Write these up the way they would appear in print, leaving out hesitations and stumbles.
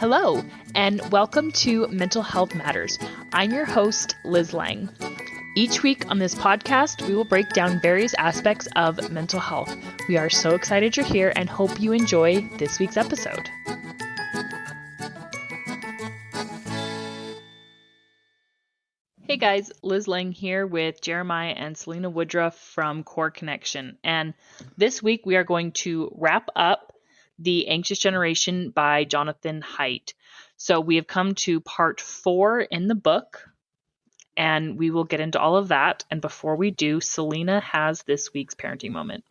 Hello, and welcome to Mental Health Matters. I'm your host, Liz Lang. Each week on this podcast, we will break down various aspects of mental health. We are so excited you're here and hope you enjoy this week's episode. Hey guys, Liz Lang here with Jeremiah and Selina Woodruff from Core Connection. And this week we are going to wrap up The Anxious Generation by Jonathan Haidt. So we have come to part 4 in the book, and we will get into all of that. And before we do, Selina has this week's parenting moment.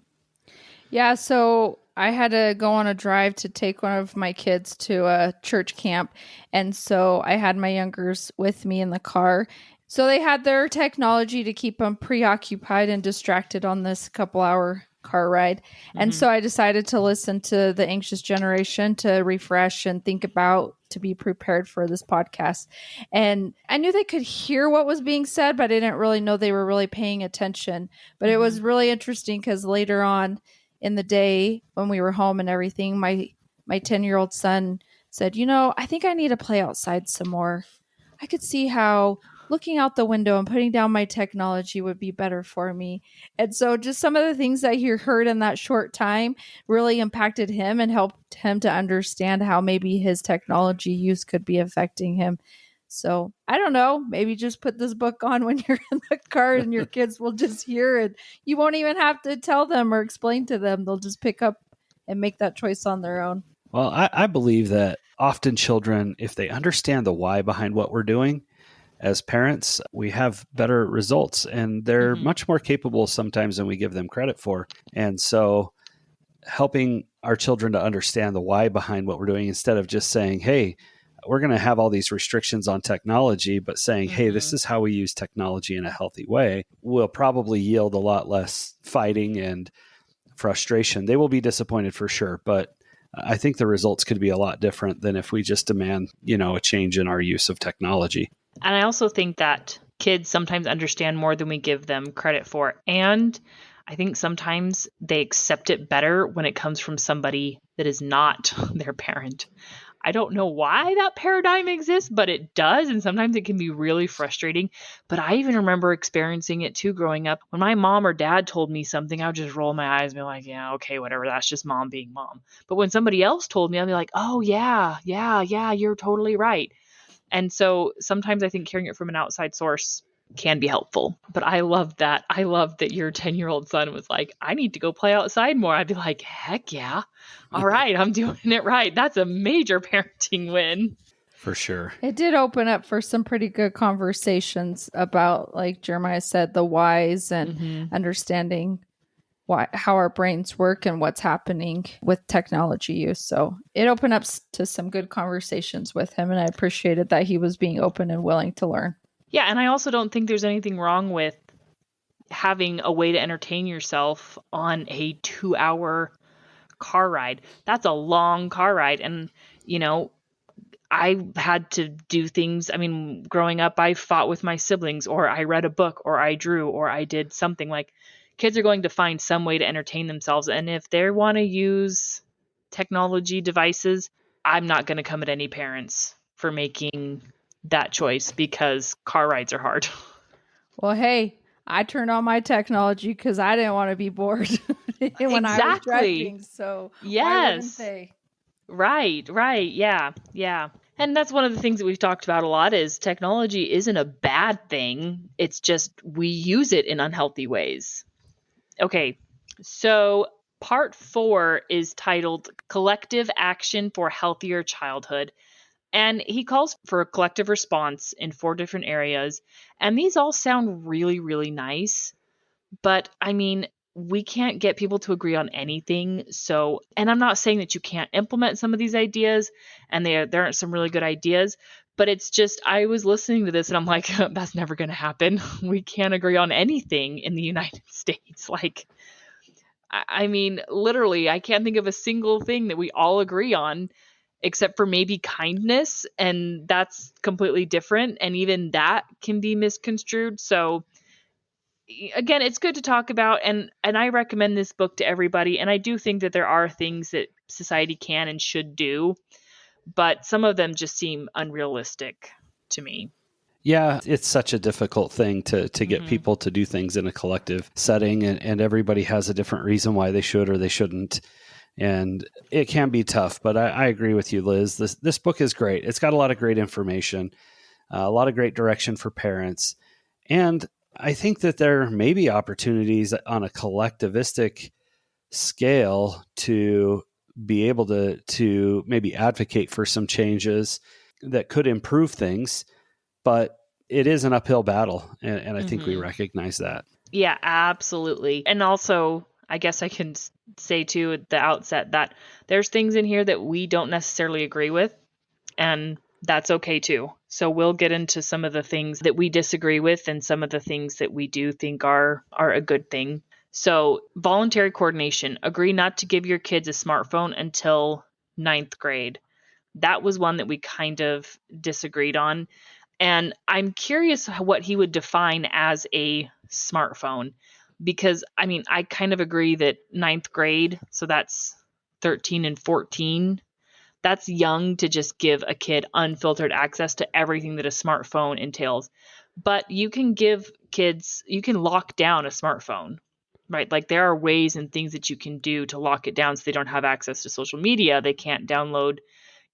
Yeah, so I had to go on a drive to take one of my kids to a church camp. And so I had my youngers with me in the car. So they had their technology to keep them preoccupied and distracted on this couple-hour car ride. And so I decided to listen to The Anxious Generation to refresh and think about, to be prepared for this podcast. And I knew they could hear what was being said, but I didn't really know they were really paying attention. But it was really interesting because later on in the day when we were home and everything, my 10-year-old son said, I think I need to play outside some more. I could see how looking out the window and putting down my technology would be better for me. And so just some of the things that he heard in that short time really impacted him and helped him to understand how maybe his technology use could be affecting him. So I don't know, maybe just put this book on when you're in the car and your kids will just hear it. You won't even have to tell them or explain to them. They'll just pick up and make that choice on their own. Well, I believe that often children, if they understand the why behind what we're doing, as parents, we have better results, and they're much more capable sometimes than we give them credit for. And so helping our children to understand the why behind what we're doing, instead of just saying, hey, we're going to have all these restrictions on technology, but saying, hey, this is how we use technology in a healthy way, will probably yield a lot less fighting and frustration. They will be disappointed for sure, but I think the results could be a lot different than if we just demand, a change in our use of technology. And I also think that kids sometimes understand more than we give them credit for. And I think sometimes they accept it better when it comes from somebody that is not their parent. I don't know why that paradigm exists, but it does. And sometimes it can be really frustrating. But I even remember experiencing it too growing up. When my mom or dad told me something, I would just roll my eyes and be like, yeah, okay, whatever. That's just mom being mom. But when somebody else told me, I'd be like, oh, yeah, you're totally right. And so sometimes I think hearing it from an outside source can be helpful. But I love that. I love that your 10-year-old son was like, I need to go play outside more. I'd be like, heck yeah. All right, I'm doing it right. That's a major parenting win. For sure. It did open up for some pretty good conversations about, like Jeremiah said, the whys and understanding how our brains work and what's happening with technology use. So it opened up to some good conversations with him, and I appreciated that he was being open and willing to learn. Yeah, and I also don't think there's anything wrong with having a way to entertain yourself on a 2-hour car ride. That's a long car ride. And, I had to do things. I mean, growing up, I fought with my siblings, or I read a book, or I drew, or I did something. Like, kids are going to find some way to entertain themselves. And if they want to use technology devices, I'm not going to come at any parents for making that choice, because car rides are hard. Well, hey, I turned on my technology because I didn't want to be bored when I was driving. So why wouldn't they? Right. Yeah. And that's one of the things that we've talked about a lot, is technology isn't a bad thing. It's just we use it in unhealthy ways. Okay, so part 4 is titled Collective Action for Healthier Childhood. And he calls for a collective response in 4 different areas. And these all sound really, really nice. But I mean, we can't get people to agree on anything. So, and I'm not saying that you can't implement some of these ideas, and there aren't some really good ideas, but it's just, I was listening to this and I'm like, that's never going to happen. We can't agree on anything in the United States. Like, I mean, literally, I can't think of a single thing that we all agree on, except for maybe kindness. And that's completely different. And even that can be misconstrued. So again, it's good to talk about, and I recommend this book to everybody. And I do think that there are things that society can and should do, but some of them just seem unrealistic to me. Yeah, it's such a difficult thing to get people to do things in a collective setting, and everybody has a different reason why they should or they shouldn't. And it can be tough, but I agree with you, Liz. This book is great. It's got a lot of great information, a lot of great direction for parents. And I think that there may be opportunities on a collectivistic scale to be able to maybe advocate for some changes that could improve things, but it is an uphill battle. And I think we recognize that. Yeah, absolutely. And also, I guess I can say too at the outset that there's things in here that we don't necessarily agree with, and that's okay too. So we'll get into some of the things that we disagree with and some of the things that we do think are a good thing. So voluntary coordination, agree not to give your kids a smartphone until 9th grade. That was one that we kind of disagreed on. And I'm curious what he would define as a smartphone, because I mean, I kind of agree that 9th grade, so that's 13 and 14, that's young to just give a kid unfiltered access to everything that a smartphone entails. But you can give kids, you can lock down a smartphone, right? Like there are ways and things that you can do to lock it down so they don't have access to social media. They can't download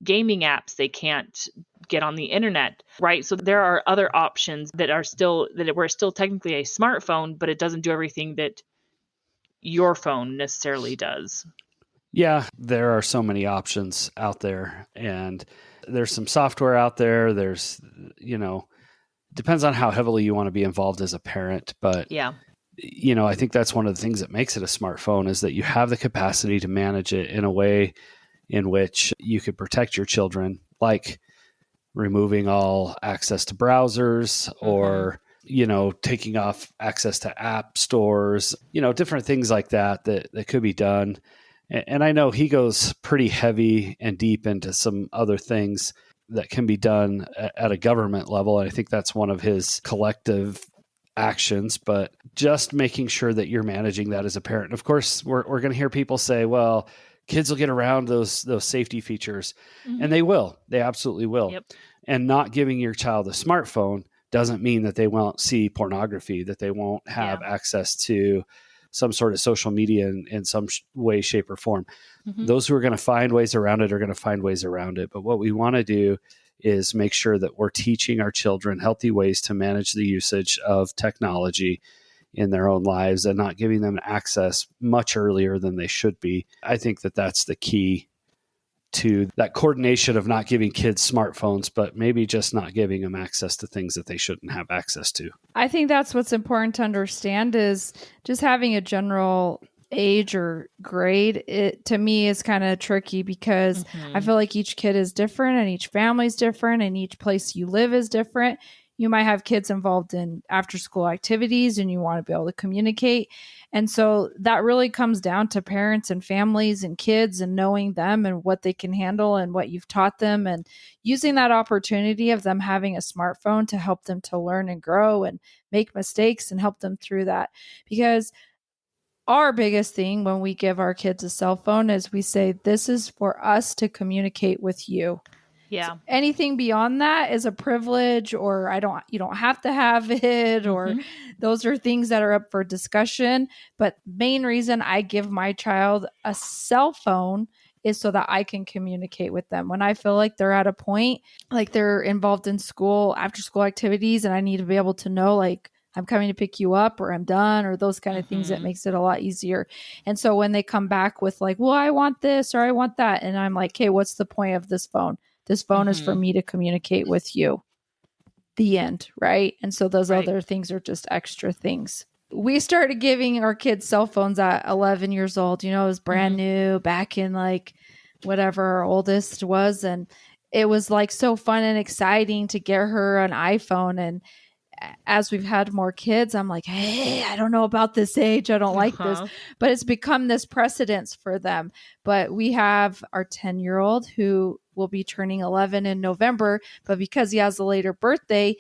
gaming apps. They can't get on the internet, right? So there are other options that are still, that were still technically a smartphone, but it doesn't do everything that your phone necessarily does. Yeah, there are so many options out there, and there's some software out there. There's, depends on how heavily you want to be involved as a parent. But, Yeah. I think that's one of the things that makes it a smartphone is that you have the capacity to manage it in a way in which you could protect your children, like removing all access to browsers or, taking off access to app stores, different things like that could be done. And I know he goes pretty heavy and deep into some other things that can be done at a government level. And I think that's one of his collective actions, but just making sure that you're managing that as a parent. Of course, we're going to hear people say, well, kids will get around those safety features, and they will. They absolutely will. Yep. And not giving your child a smartphone doesn't mean that they won't see pornography, that they won't have access to some sort of social media in some way, shape, or form. Those who are going to find ways around it are going to find ways around it. But what we want to do is make sure that we're teaching our children healthy ways to manage the usage of technology in their own lives and not giving them access much earlier than they should be. I think that that's the key to that coordination of not giving kids smartphones, but maybe just not giving them access to things that they shouldn't have access to. I think that's what's important to understand is just having a general age or grade. It to me is kind of tricky because I feel like each kid is different and each family is different and each place you live is different. You might have kids involved in after school activities and you want to be able to communicate. And so that really comes down to parents and families and kids and knowing them and what they can handle and what you've taught them and using that opportunity of them having a smartphone to help them to learn and grow and make mistakes and help them through that. Because our biggest thing when we give our kids a cell phone is we say, this is for us to communicate with you. Yeah. So anything beyond that is a privilege or you don't have to have it or those are things that are up for discussion. But main reason I give my child a cell phone is so that I can communicate with them. When I feel like they're at a point, like they're involved in school, after school activities, and I need to be able to know like, I'm coming to pick you up or I'm done or those kind of things, that makes it a lot easier. And so when they come back with like, well, I want this or I want that. And I'm like, hey, what's the point of this phone? This phone is for me to communicate with you. The end. Right. And so those other things are just extra things. We started giving our kids cell phones at 11 years old. You know, it was brand new back in like whatever our oldest was. And it was like so fun and exciting to get her an iPhone. And as we've had more kids, I'm like, hey, I don't know about this age. I don't like this. But it's become this precedence for them. But we have our 10-year-old who will be turning 11 in November. But because he has a later birthday,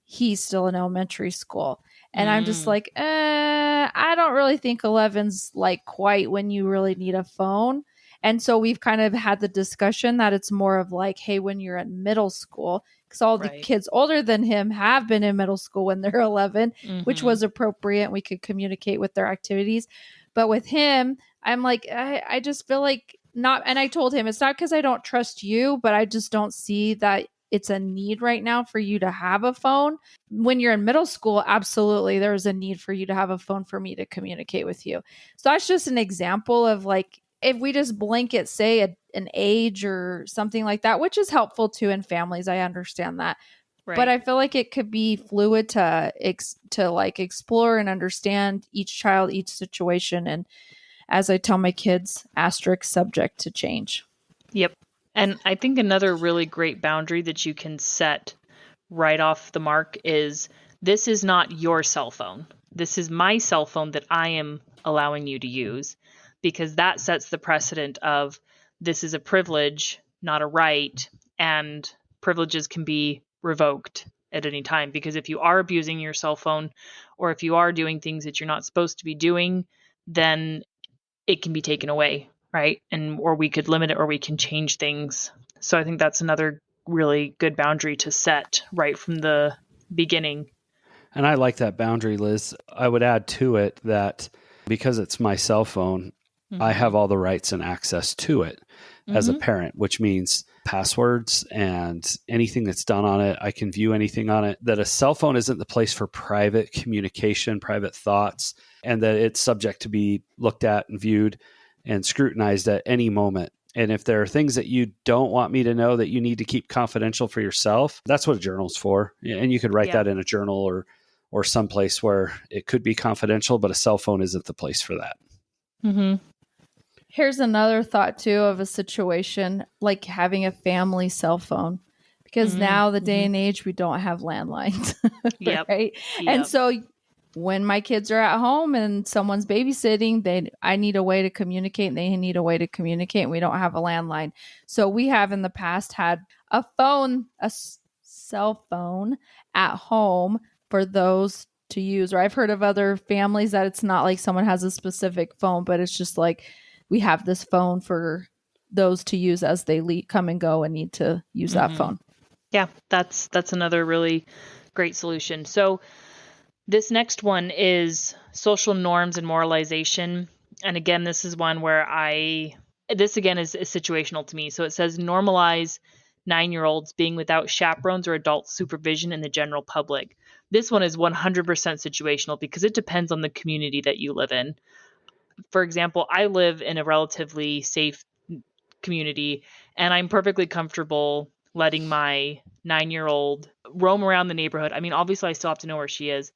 he's still in elementary school. And I'm just like, I don't really think 11's like quite when you really need a phone. And so we've kind of had the discussion that it's more of like, hey, when you're in middle school, because all the kids older than him have been in middle school when they're 11, which was appropriate. And we could communicate with their activities. But with him, I'm like, I just feel like not. And I told him it's not because I don't trust you, but I just don't see that it's a need right now for you to have a phone. When you're in middle school, absolutely, there's a need for you to have a phone for me to communicate with you. So that's just an example of like, if we just blanket say an age or something like that, which is helpful too in families, I understand that. Right. But I feel like it could be fluid to like explore and understand each child, each situation. And as I tell my kids, asterisk subject to change. Yep. And I think another really great boundary that you can set right off the mark is, this is not your cell phone. This is my cell phone that I am allowing you to use, because that sets the precedent of, this is a privilege, not a right, and privileges can be revoked at any time. Because if you are abusing your cell phone, or if you are doing things that you're not supposed to be doing, then it can be taken away. Right. And, or we could limit it, or we can change things. So I think that's another really good boundary to set right from the beginning. And I like that boundary, Liz. I would add to it that because it's my cell phone, I have all the rights and access to it as a parent, which means passwords and anything that's done on it. I can view anything on it. That a cell phone isn't the place for private communication, private thoughts, and that it's subject to be looked at and viewed and scrutinized at any moment. And if there are things that you don't want me to know that you need to keep confidential for yourself, that's what a journal's for. And you could write that in a journal or someplace where it could be confidential, but a cell phone isn't the place for that. Mm-hmm. Here's another thought too of a situation like having a family cell phone, because now the day and age, we don't have landlines. Right. Yep. And so when my kids are at home and someone's babysitting, I need a way to communicate, and they need a way to communicate, and we don't have a landline. So we have in the past had a cell phone at home for those to use. Or I've heard of other families that it's not like someone has a specific phone, but it's just like, we have this phone for those to use as they come and go and need to use that phone. Yeah, that's another really great solution. So this next one is social norms and moralization. And again, this is one where this again is situational to me. So it says, normalize 9-year-olds being without chaperones or adult supervision in the general public. This one is 100% situational, because it depends on the community that you live in. For example, I live in a relatively safe community, and I'm perfectly comfortable letting my 9-year-old roam around the neighborhood. I mean, obviously I still have to know where she is,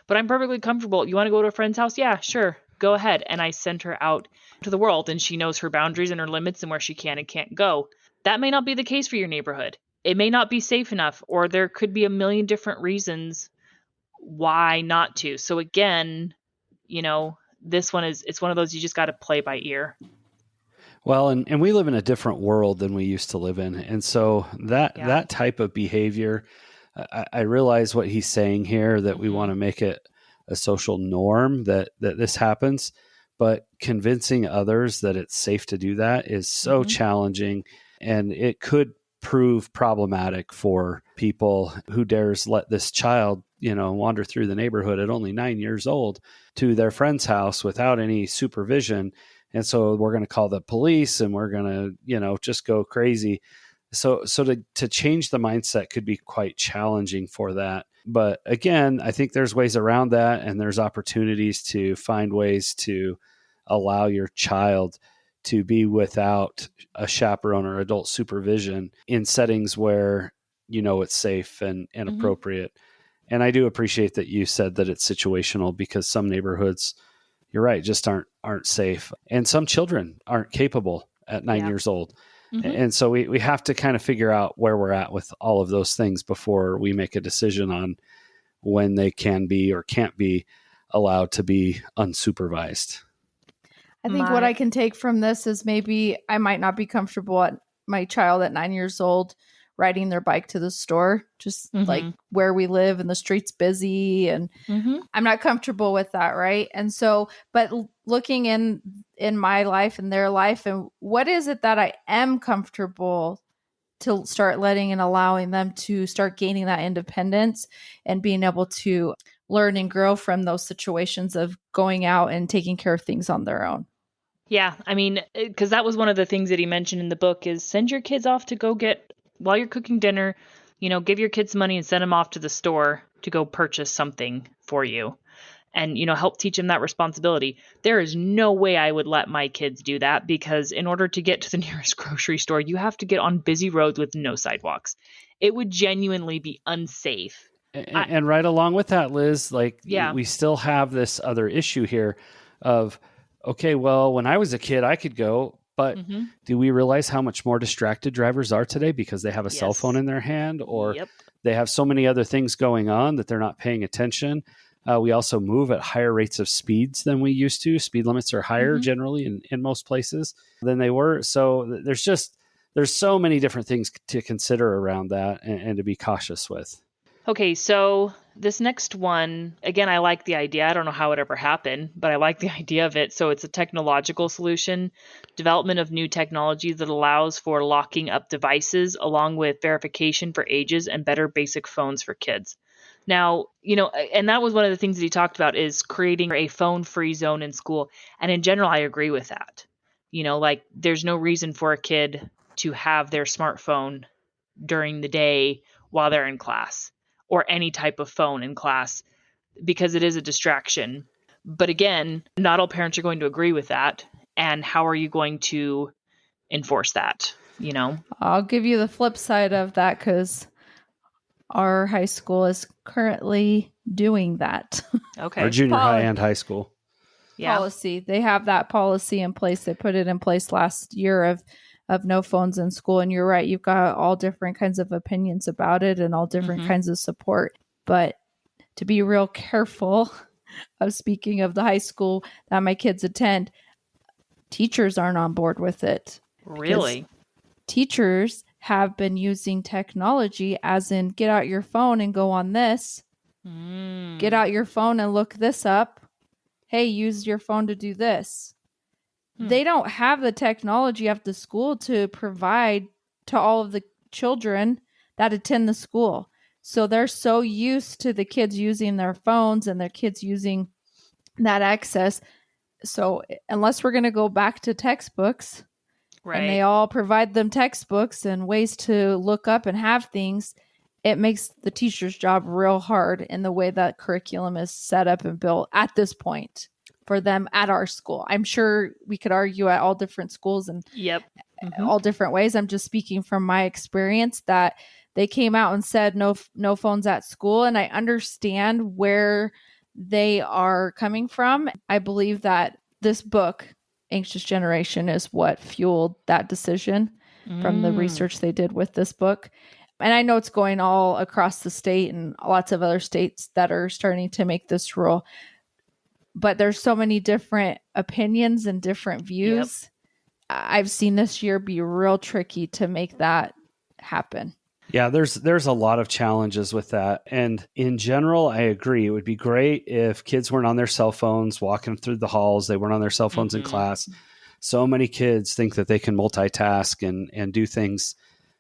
but I'm perfectly comfortable. You want to go to a friend's house? Yeah, sure. Go ahead. And I send her out to the world, and she knows her boundaries and her limits and where she can and can't go. That may not be the case for your neighborhood. It may not be safe enough, or there could be a million different reasons why not to. So again, this one it's one of those, you just got to play by ear. Well, and we live in a different world than we used to live in. And so that type of behavior, I realize what he's saying here, that we want to make it a social norm that this happens, but convincing others that it's safe to do that is so challenging, and it could prove problematic for people who dares let this child, wander through the neighborhood at only 9 years old to their friend's house without any supervision. And so we're going to call the police, and we're going to, just go crazy. So to change the mindset could be quite challenging for that. But again, I think there's ways around that, and there's opportunities to find ways to allow your child to be without a chaperone or adult supervision in settings where it's safe and appropriate. And I do appreciate that you said that it's situational, because some neighborhoods, you're right, just aren't safe. And some children aren't capable at 9 years old. And so we have to kind of figure out where we're at with all of those things before we make a decision on when they can be or can't be allowed to be unsupervised. I think what I can take from this is maybe I might not be comfortable at my child at 9 years old riding their bike to the store, just Mhm. like where we live and the street's busy, and Mhm. I'm not comfortable with that, right? And so, but looking in my life and their life, and what is it that I am comfortable to start letting and allowing them to start gaining that independence and being able to learn and grow from those situations of going out and taking care of things on their own. Yeah, I mean, because that was one of the things that he mentioned in the book is send your kids off to go get, while you're cooking dinner, give your kids money and send them off to the store to go purchase something for you and, help teach them that responsibility. There is no way I would let my kids do that because in order to get to the nearest grocery store, you have to get on busy roads with no sidewalks. It would genuinely be unsafe. And right along with that, Liz, like Yeah. we still have this other issue here of, okay, well, when I was a kid, I could go, but do we realize how much more distracted drivers are today because they have a cell phone in their hand or they have so many other things going on that they're not paying attention? We also move at higher rates of speeds than we used to. Speed limits are higher generally in most places than they were. So there's so many different things to consider around that and to be cautious with. Okay, so this next one, again, I like the idea. I don't know how it ever happened, but I like the idea of it. So it's a technological solution, development of new technology that allows for locking up devices along with verification for ages and better basic phones for kids. Now, and that was one of the things that he talked about is creating a phone-free zone in school. And in general, I agree with that. Like there's no reason for a kid to have their smartphone during the day while they're in class or any type of phone in class because it is a distraction. But again, not all parents are going to agree with that. And how are you going to enforce that? I'll give you the flip side of that because our high school is currently doing that. Okay. Our junior high and high school. Policy. They have that policy in place. They put it in place last year of no phones in school. And you're right. You've got all different kinds of opinions about it and all different kinds of support. But to be real careful of speaking of the high school that my kids attend, teachers aren't on board with it. Really? Teachers have been using technology as in get out your phone and go on this. Get out your phone and look this up. Hey, use your phone to do this. They don't have the technology at the school to provide to all of the children that attend the school. So they're so used to the kids using their phones and their kids using that access. So unless we're going to go back to textbooks, and they all provide them textbooks and ways to look up and have things, it makes the teacher's job real hard in the way that curriculum is set up and built at this point for them at our school. I'm sure we could argue at all different schools and all different ways. I'm just speaking from my experience that they came out and said no phones at school. And I understand where they are coming from. I believe that this book, Anxious Generation, is what fueled that decision from the research they did with this book. And I know it's going all across the state and lots of other states that are starting to make this rule. But there's so many different opinions and different views. I've seen this year be real tricky to make that happen. Yeah, there's a lot of challenges with that. And in general, I agree. It would be great if kids weren't on their cell phones walking through the halls. They weren't on their cell phones in class. So many kids think that they can multitask and do things.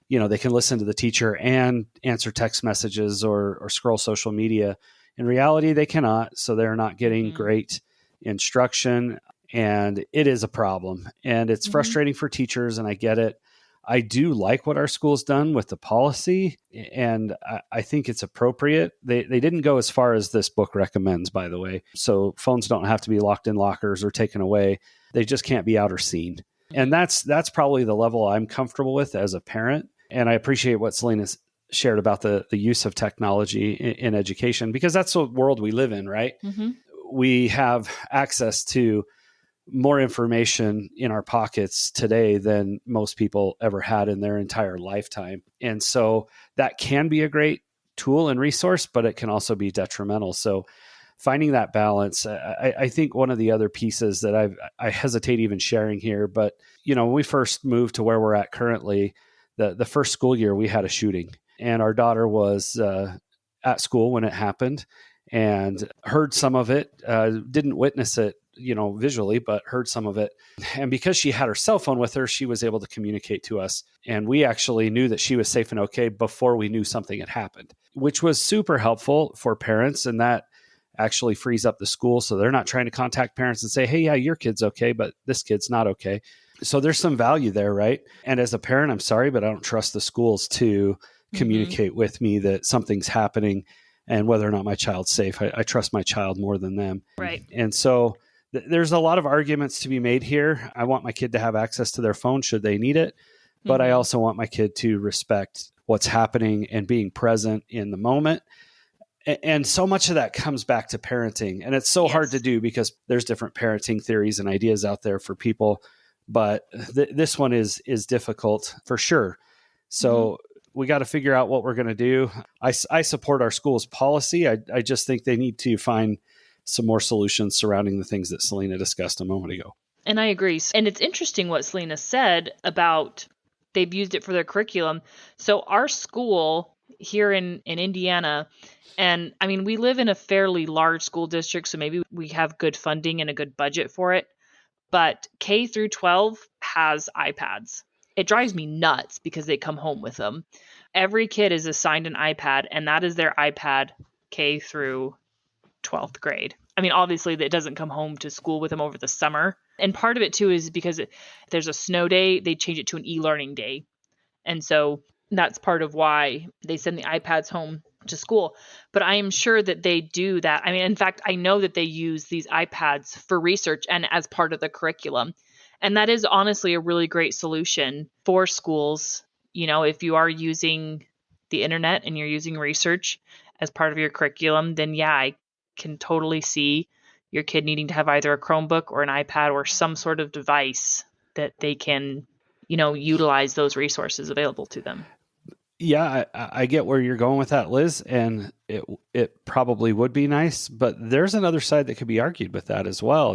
They can listen to the teacher and answer text messages or scroll social media. In reality, they cannot. So they're not getting great instruction. And it is a problem. And it's frustrating for teachers. And I get it. I do like what our school's done with the policy, and I think it's appropriate. They didn't go as far as this book recommends, by the way. So phones don't have to be locked in lockers or taken away. They just can't be out or seen. And that's probably the level I'm comfortable with as a parent. And I appreciate what Selina shared about the use of technology in education, because that's the world we live in, right? We have access to more information in our pockets today than most people ever had in their entire lifetime. And so that can be a great tool and resource, but it can also be detrimental. So finding that balance, I think one of the other pieces that I hesitate even sharing here, but when we first moved to where we're at currently, the first school year we had a shooting, and our daughter was at school when it happened and heard some of it, didn't witness it, visually, but heard some of it. And because she had her cell phone with her, she was able to communicate to us. And we actually knew that she was safe and okay before we knew something had happened, which was super helpful for parents. And that actually frees up the school. So they're not trying to contact parents and say, hey, yeah, your kid's okay, but this kid's not okay. So there's some value there, right? And as a parent, I'm sorry, but I don't trust the schools to communicate with me that something's happening and whether or not my child's safe. I trust my child more than them. Right. And so there's a lot of arguments to be made here. I want my kid to have access to their phone should they need it, but I also want my kid to respect what's happening and being present in the moment. And so much of that comes back to parenting. And it's so hard to do because there's different parenting theories and ideas out there for people. But this one is difficult for sure. So we got to figure out what we're going to do. I support our school's policy. I just think they need to find some more solutions surrounding the things that Selina discussed a moment ago. And I agree. And it's interesting what Selina said about they've used it for their curriculum. So our school here in Indiana, and I mean, we live in a fairly large school district, so maybe we have good funding and a good budget for it. But K through 12 has iPads. It drives me nuts because they come home with them. Every kid is assigned an iPad, and that is their iPad K through 12th grade. I mean, obviously, it doesn't come home to school with them over the summer. And part of it, too, is because there's a snow day, they change it to an e-learning day. And so that's part of why they send the iPads home to school. But I am sure that they do that. I mean, in fact, I know that they use these iPads for research and as part of the curriculum. And that is honestly a really great solution for schools. If you are using the internet and you're using research as part of your curriculum, then yeah, I can totally see your kid needing to have either a Chromebook or an iPad or some sort of device that they can, utilize those resources available to them. Yeah, I get where you're going with that, Liz, and it probably would be nice, but there's another side that could be argued with that as well.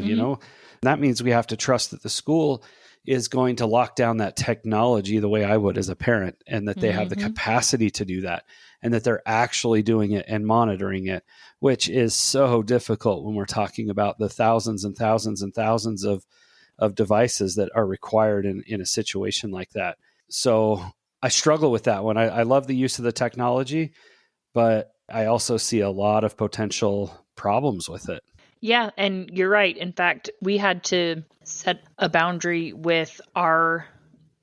That means we have to trust that the school is going to lock down that technology the way I would as a parent, and that they have the capacity to do that, and that they're actually doing it and monitoring it, which is so difficult when we're talking about the thousands and thousands and thousands of devices that are required in a situation like that. So I struggle with that one. I love the use of the technology, but I also see a lot of potential problems with it. Yeah, and you're right. In fact, we had to set a boundary with our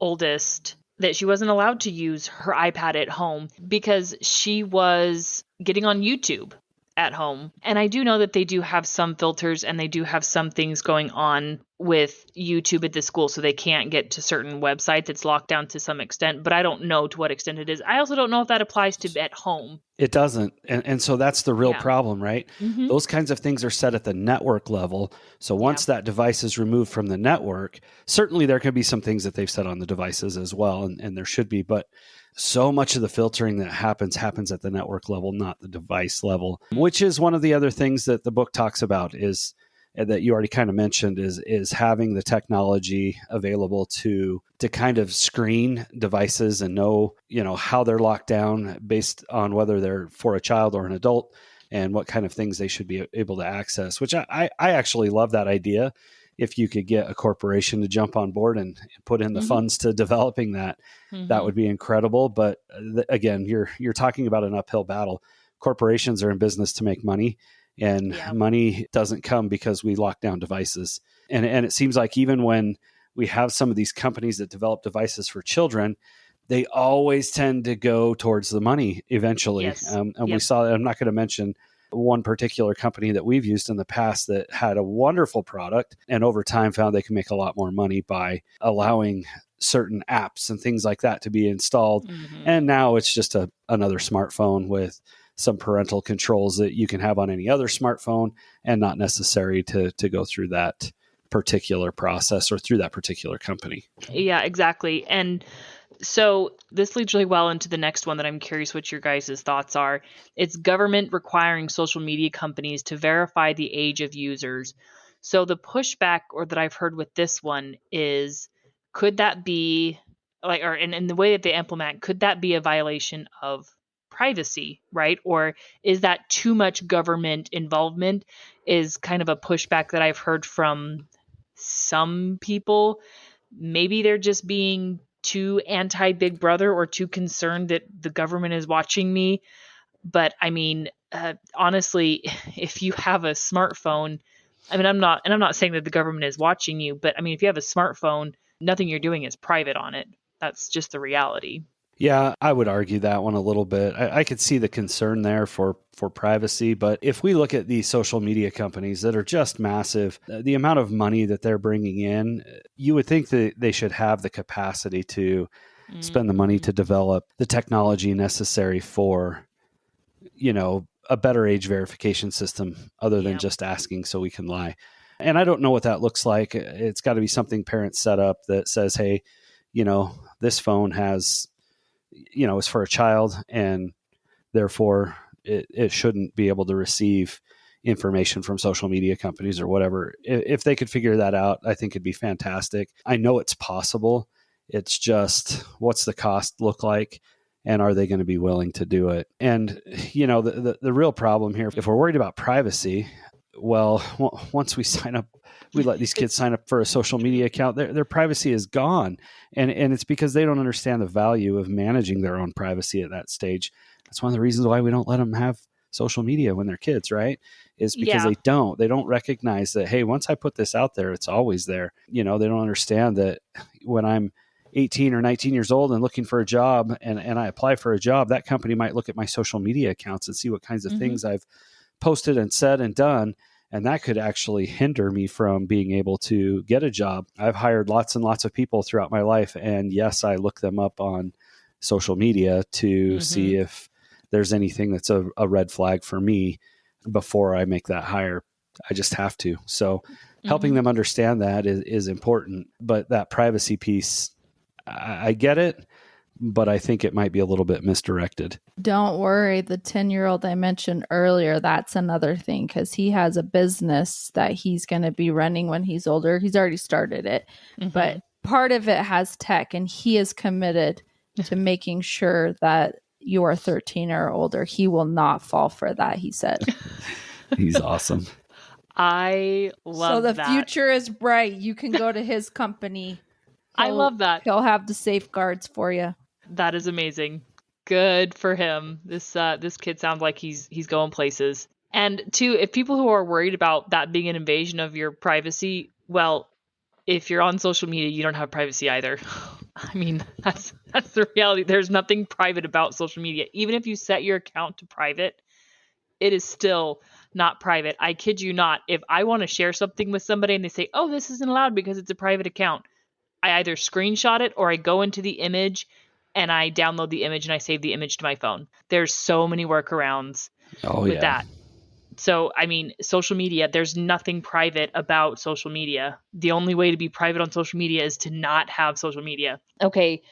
oldest that she wasn't allowed to use her iPad at home because she was getting on YouTube at home. And I do know that they do have some filters and they do have some things going on with YouTube at the school, so they can't get to certain websites. It's locked down to some extent, but I don't know to what extent it is. I also don't know if that applies to at home. It doesn't. And so that's the real problem, right? Those kinds of things are set at the network level. So once that device is removed from the network, certainly there can be some things that they've set on the devices as well, and there should be, but so much of the filtering that happens at the network level, not the device level, which is one of the other things that the book talks about is that you already kind of mentioned is having the technology available to kind of screen devices and know, how they're locked down based on whether they're for a child or an adult and what kind of things they should be able to access, which I actually love that idea. If you could get a corporation to jump on board and put in the funds to developing that, that would be incredible. But again, you're talking about an uphill battle. Corporations are in business to make money, and money doesn't come because we lock down devices. And it seems like even when we have some of these companies that develop devices for children, they always tend to go towards the money eventually. Yes. We saw, I'm not going to mention one particular company that we've used in the past that had a wonderful product and over time found they can make a lot more money by allowing certain apps and things like that to be installed. And now it's just another smartphone with some parental controls that you can have on any other smartphone and not necessary to go through that particular process or through that particular company. Yeah, exactly. And so this leads really well into the next one that I'm curious what your guys' thoughts are. It's government requiring social media companies to verify the age of users. So the pushback or that I've heard with this one is, could that be like, or in the way that they implement, could that be a violation of privacy, right? Or is that too much government involvement? Is kind of a pushback that I've heard from some people. Maybe they're just being too anti Big Brother or too concerned that the government is watching me. But I mean, honestly, if you have a smartphone, I mean, I'm not saying that the government is watching you, but I mean, if you have a smartphone, nothing you're doing is private on it. That's just the reality. Yeah, I would argue that one a little bit. I could see the concern there for privacy, but if we look at these social media companies that are just massive, the amount of money that they're bringing in, you would think that they should have the capacity to spend the money to develop the technology necessary for, a better age verification system other than just asking so we can lie. And I don't know what that looks like. It's got to be something parents set up that says, hey, this phone has, is for a child, and therefore it shouldn't be able to receive information from social media companies or whatever. If they could figure that out, I think it'd be fantastic. I know it's possible. It's just, what's the cost look like? And are they going to be willing to do it? And, the real problem here, if we're worried about privacy, well, once we sign up, we let these kids sign up for a social media account, their privacy is gone. And it's because they don't understand the value of managing their own privacy at that stage. That's one of the reasons why we don't let them have social media when they're kids, right? Is because they don't recognize that, hey, once I put this out there, it's always there. They don't understand that when I'm 18 or 19 years old and looking for a job and I apply for a job, that company might look at my social media accounts and see what kinds of things I've posted and said and done. And that could actually hinder me from being able to get a job. I've hired lots and lots of people throughout my life. And yes, I look them up on social media to see if there's anything that's a red flag for me before I make that hire. I just have to. So helping them understand that is important. But that privacy piece, I get it, but I think it might be a little bit misdirected. Don't worry. The 10-year-old I mentioned earlier, that's another thing, because he has a business that he's going to be running when he's older. He's already started it, but part of it has tech, and he is committed to making sure that you are 13 or older. He will not fall for that, he said. He's awesome. I love that. So the future is bright. You can go to his company. I love that. He'll have the safeguards for you. That is amazing. Good for him. This kid sounds like he's going places. And two, if people who are worried about that being an invasion of your privacy, well, if you're on social media, you don't have privacy either. I mean, that's the reality. There's nothing private about social media. Even if you set your account to private, it is still not private. I kid you not. If I want to share something with somebody and they say, oh, this isn't allowed because it's a private account, I either screenshot it or I go into the image and I download the image and I save the image to my phone. There's so many workarounds with that. So, I mean, social media, there's nothing private about social media. The only way to be private on social media is to not have social media. Okay.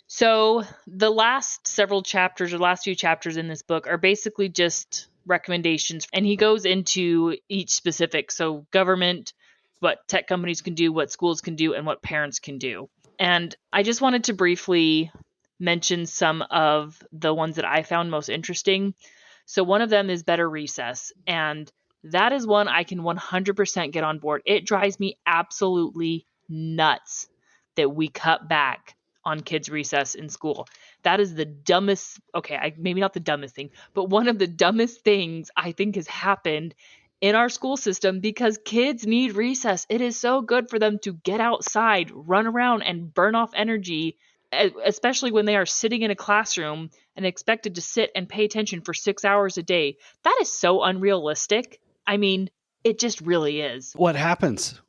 So the last few chapters in this book are basically just recommendations. And he goes into each specific. So government, what tech companies can do, what schools can do, and what parents can do. And I just wanted to briefly mention some of the ones that I found most interesting. So one of them is better recess. And that is one I can 100% get on board. It drives me absolutely nuts that we cut back on kids' recess in school. That is the dumbest, maybe not the dumbest thing, but one of the dumbest things I think has happened in our school system, because kids need recess. It is so good for them to get outside, run around, and burn off energy, especially when they are sitting in a classroom and expected to sit and pay attention for 6 hours a day. That is so unrealistic. I mean, it just really is. What happens?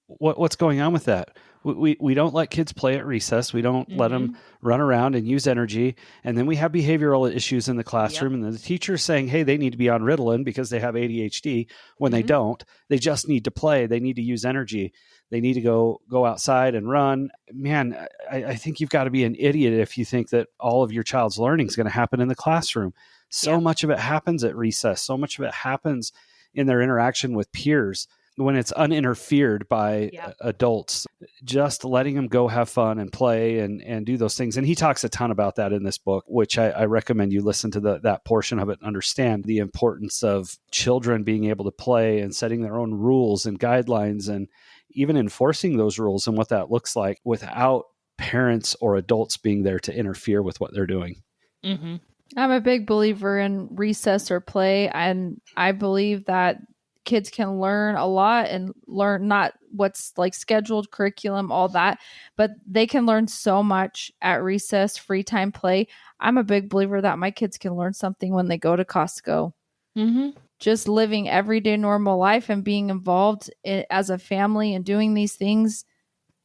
What's going on with that? We don't let kids play at recess. We don't let them run around and use energy. And then we have behavioral issues in the classroom. And the teacher's saying, hey, they need to be on Ritalin because they have ADHD, when they don't. They just need to play. They need to use energy. They need to go outside and run. Man, I think you've got to be an idiot if you think that all of your child's learning is going to happen in the classroom. So much of it happens at recess. So much of it happens in their interaction with peers. when it's uninterfered by Yeah. adults, just letting them go have fun and play and do those things. And he talks a ton about that in this book, which I recommend you listen to that portion of it and understand the importance of children being able to play and setting their own rules and guidelines and even enforcing those rules and what that looks like without parents or adults being there to interfere with what they're doing. Mm-hmm. I'm a big believer in recess or play, and I believe that kids can learn a lot and learn not what's like scheduled curriculum, all that, but they can learn so much at recess, free time play. I'm a big believer that my kids can learn something when they go to Costco. Mm-hmm. Just living everyday normal life and being involved as a family and doing these things,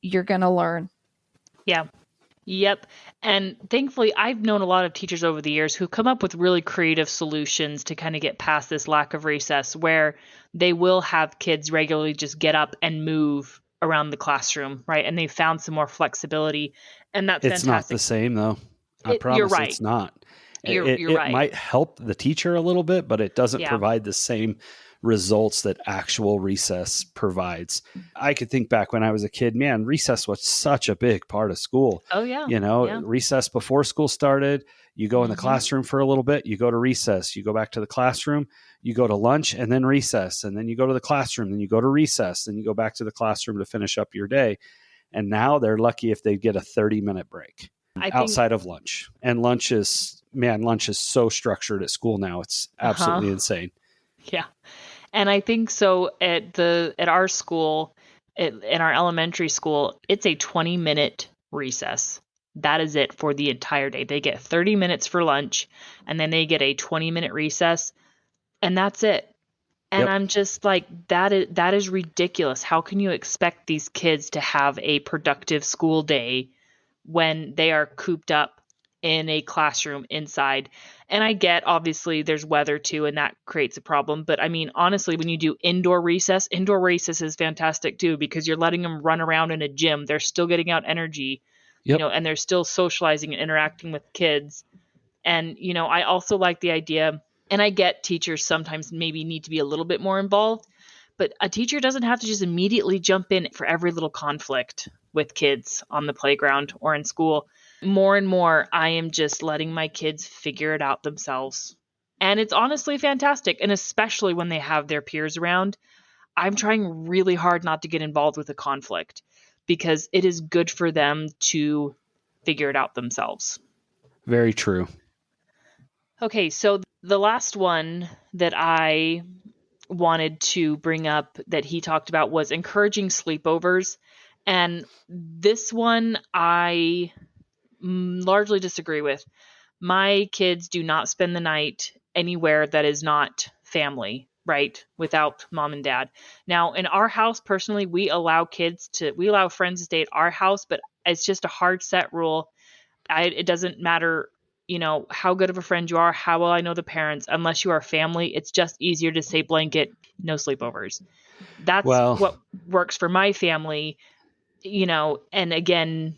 you're going to learn. Yeah. Yep. And thankfully, I've known a lot of teachers over the years who come up with really creative solutions to kind of get past this lack of recess, where they will have kids regularly just get up and move around the classroom, right? And they've found some more flexibility, and that's It's not fantastic. the same, though. I promise You're right. it's not. You're It right. might help the teacher a little bit, but it doesn't Yeah. provide the same results that actual recess provides. I could think back when I was a kid, man, recess was such a big part of school. Oh, yeah. You know, Yeah. recess before school started, you go in the Mhm. classroom for a little bit, you go to recess, you go back to the classroom, you go to lunch and then recess, and then you go to the classroom, then you go to recess, and you go back to the classroom to finish up your day. And now they're lucky if they get a 30-minute break outside of lunch. And lunch is so structured at school now. It's absolutely insane. Yeah. And I think so at our school, in our elementary school, it's a 20-minute recess. That is it for the entire day. They get 30 minutes for lunch, and then they get a 20-minute recess, and that's it. And Yep. I'm just like, that is ridiculous. How can you expect these kids to have a productive school day when they are cooped up in a classroom inside? And I get, obviously, there's weather too, and that creates a problem. But I mean, honestly, when you do indoor recess is fantastic too, because you're letting them run around in a gym. They're still getting out energy, Yep. and they're still socializing and interacting with kids. And, I also like the idea, and I get teachers sometimes maybe need to be a little bit more involved, but a teacher doesn't have to just immediately jump in for every little conflict with kids on the playground or in school. More and more, I am just letting my kids figure it out themselves. And it's honestly fantastic. And especially when they have their peers around, I'm trying really hard not to get involved with a conflict, because it is good for them to figure it out themselves. Very true. Okay, so the last one that I wanted to bring up that he talked about was encouraging sleepovers. And this one I largely disagree with. My kids do not spend the night anywhere that is not family, right? Without mom and dad. Now, in our house, personally, we allow friends to stay at our house, but it's just a hard set rule. It doesn't matter, how good of a friend you are, how well I know the parents, unless you are family, it's just easier to say blanket, no sleepovers. That's what works for my family, and again,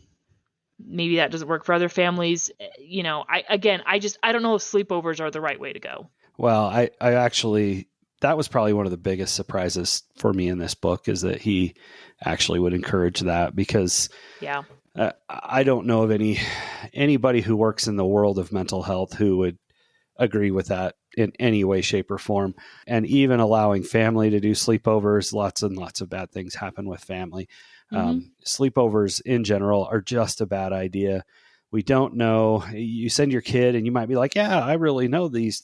maybe that doesn't work for other families. I don't know if sleepovers are the right way to go. Well, I actually, that was probably one of the biggest surprises for me in this book, is that he actually would encourage that, because I don't know of anybody who works in the world of mental health who would agree with that in any way, shape, or form. And even allowing family to do sleepovers, lots and lots of bad things happen with family. Sleepovers in general are just a bad idea. We don't know. You send your kid and you might be like, yeah, I really know this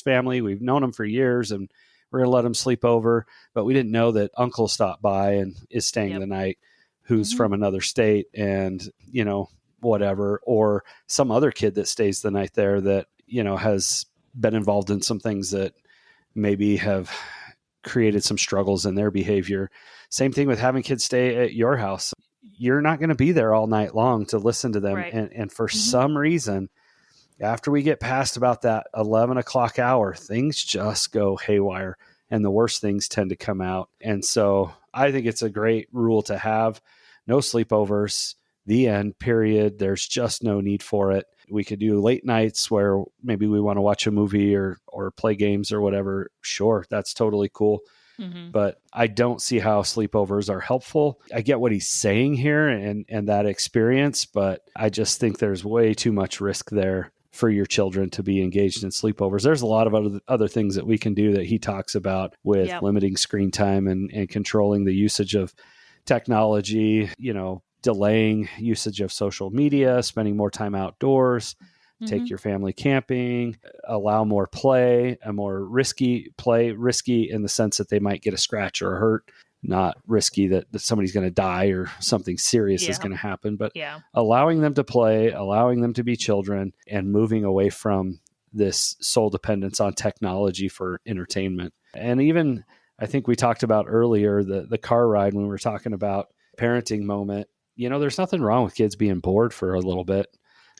family. We've known them for years and we're going to let them sleep over. But we didn't know that uncle stopped by and is staying the night, who's from another state, and, whatever, or some other kid that stays the night there that, has been involved in some things that maybe have created some struggles in their behavior. Same thing with having kids stay at your house. You're not going to be there all night long to listen to them. Right. And for some reason, after we get past about that 11 o'clock hour, things just go haywire and the worst things tend to come out. And so I think it's a great rule to have. No sleepovers, the end, period. There's just no need for it. We could do late nights where maybe we want to watch a movie or play games or whatever. Sure, that's totally cool. Mm-hmm. But I don't see how sleepovers are helpful. I get what he's saying here and that experience, but I just think there's way too much risk there for your children to be engaged in sleepovers. There's a lot of other things that we can do that he talks about with limiting screen time and controlling the usage of technology, delaying usage of social media, spending more time outdoors, take your family camping, allow more play, a more risky play, risky in the sense that they might get a scratch or a hurt, not risky that somebody's going to die or something serious is going to happen, but allowing them to play, allowing them to be children, and moving away from this sole dependence on technology for entertainment. And even, I think we talked about earlier, the car ride when we were talking about parenting moment, there's nothing wrong with kids being bored for a little bit.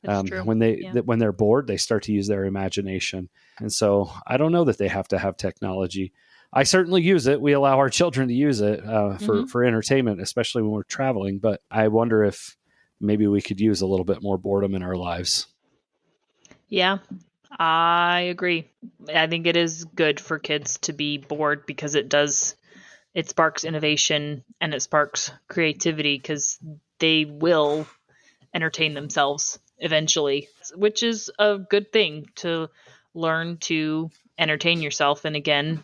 When they're bored, they start to use their imagination. And so I don't know that they have to have technology. I certainly use it. We allow our children to use it for entertainment, especially when we're traveling. But I wonder if maybe we could use a little bit more boredom in our lives. Yeah, I agree. I think it is good for kids to be bored because it sparks innovation and it sparks creativity because they will entertain themselves eventually, which is a good thing to learn to entertain yourself. And again,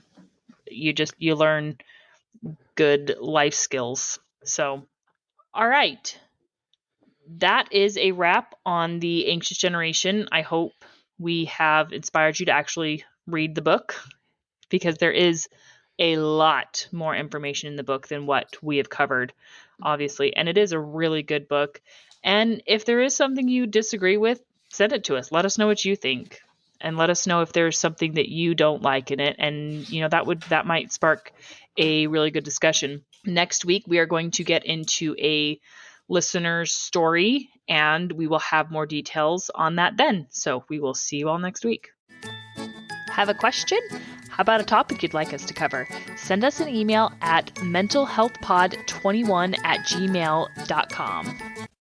you learn good life skills. So, all right. That is a wrap on the Anxious Generation. I hope we have inspired you to actually read the book because there is a lot more information in the book than what we have covered, obviously. And it is a really good book. And if there is something you disagree with, send it to us. Let us know what you think. And let us know if there's something that you don't like in it. And, that might spark a really good discussion. Next week, we are going to get into a listener's story, and we will have more details on that then. So we will see you all next week. Have a question? How about a topic you'd like us to cover? Send us an email at mentalhealthpod21@gmail.com.